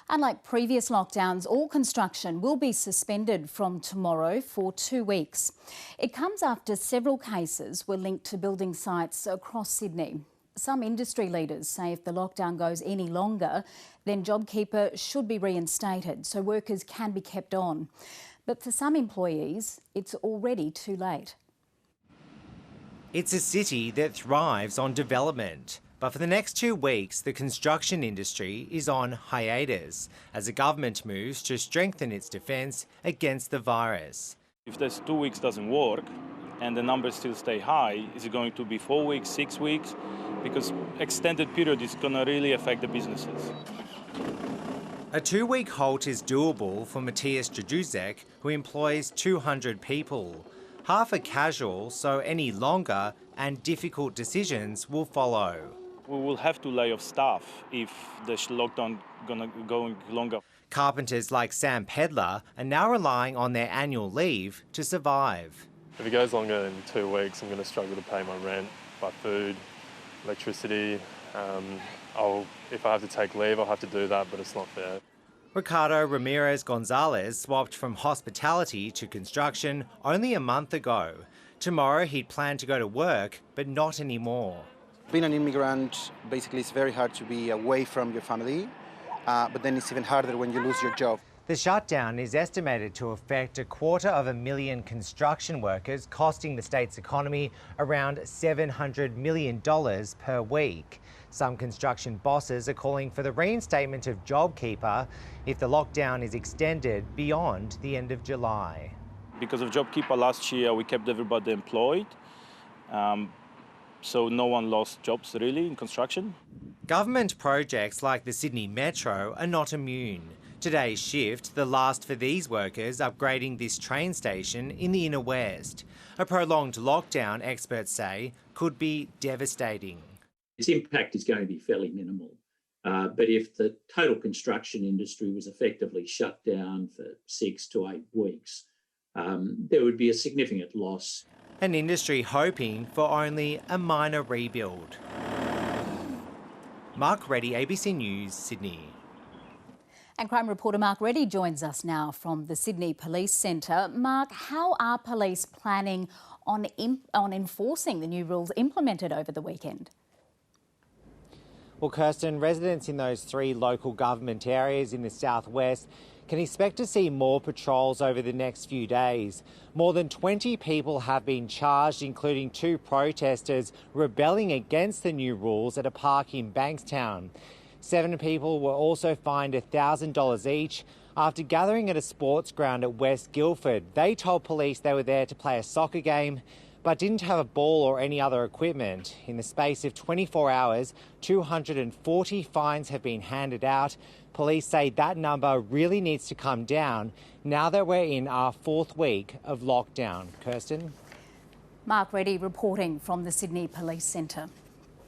Unlike previous lockdowns, all construction will be suspended from tomorrow for 2 weeks. It comes after several cases were linked to building sites across Sydney. Some industry leaders say if the lockdown goes any longer, then JobKeeper should be reinstated so workers can be kept on. But for some employees, it's already too late. It's a city that thrives on development. But for the next 2 weeks, the construction industry is on hiatus as the government moves to strengthen its defence against the virus. If this 2 weeks doesn't work and the numbers still stay high, is it going to be 4 weeks, 6 weeks? Because extended period is going to really affect the businesses. A 2-week halt is doable for Mateusz, jedruszek, who employs 200 people. Half are casual, so any longer and difficult decisions will follow. We will have to lay off staff if the lockdown gonna go longer. Carpenters like Sam Pedler are now relying on their annual leave to survive. If it goes longer than 2 weeks, I'm going to struggle to pay my rent, buy food, electricity. If I have to take leave, I'll have to do that, but it's not fair. Ricardo, Ramirez, Gonzalez swapped from hospitality to construction only a month ago. Tomorrow he'd planned to go to work, but not anymore. Being an immigrant, basically it's very hard to be away from your family, but then it's even harder when you lose your job. The shutdown is estimated to affect 250,000 construction workers, costing the state's economy around $700 million per week. Some construction bosses are calling for the reinstatement of JobKeeper if the lockdown is extended beyond the end of July. Because of JobKeeper last year, we kept everybody employed. So no one lost jobs really in construction. Government projects like the Sydney Metro are not immune. Today's shift, the last for these workers upgrading this train station in the inner west. A prolonged lockdown, experts say, could be devastating. Its impact is going to be fairly minimal. But if the total construction industry was effectively shut down for 6 to 8 weeks, there would be a significant loss. An industry hoping for only a minor rebuild. Mark Reddie, ABC News, Sydney. And crime reporter Mark Reddie joins us now from the Sydney Police Centre. Mark, how are police planning on enforcing the new rules implemented over the weekend? Well, Kirsten, residents in those 3 local government areas in the southwest can expect to see more patrols over the next few days. More than 20 people have been charged, including 2 protesters rebelling against the new rules at a park in Bankstown. 7 people were also fined $1,000 each after gathering at a sports ground at West Guildford. They told police they were there to play a soccer game, but didn't have a ball or any other equipment. In the space of 24 hours, 240 fines have been handed out. Police say that number really needs to come down now that we're in our 4th week of lockdown. Kirsten? Mark Reddie reporting from the Sydney Police Centre.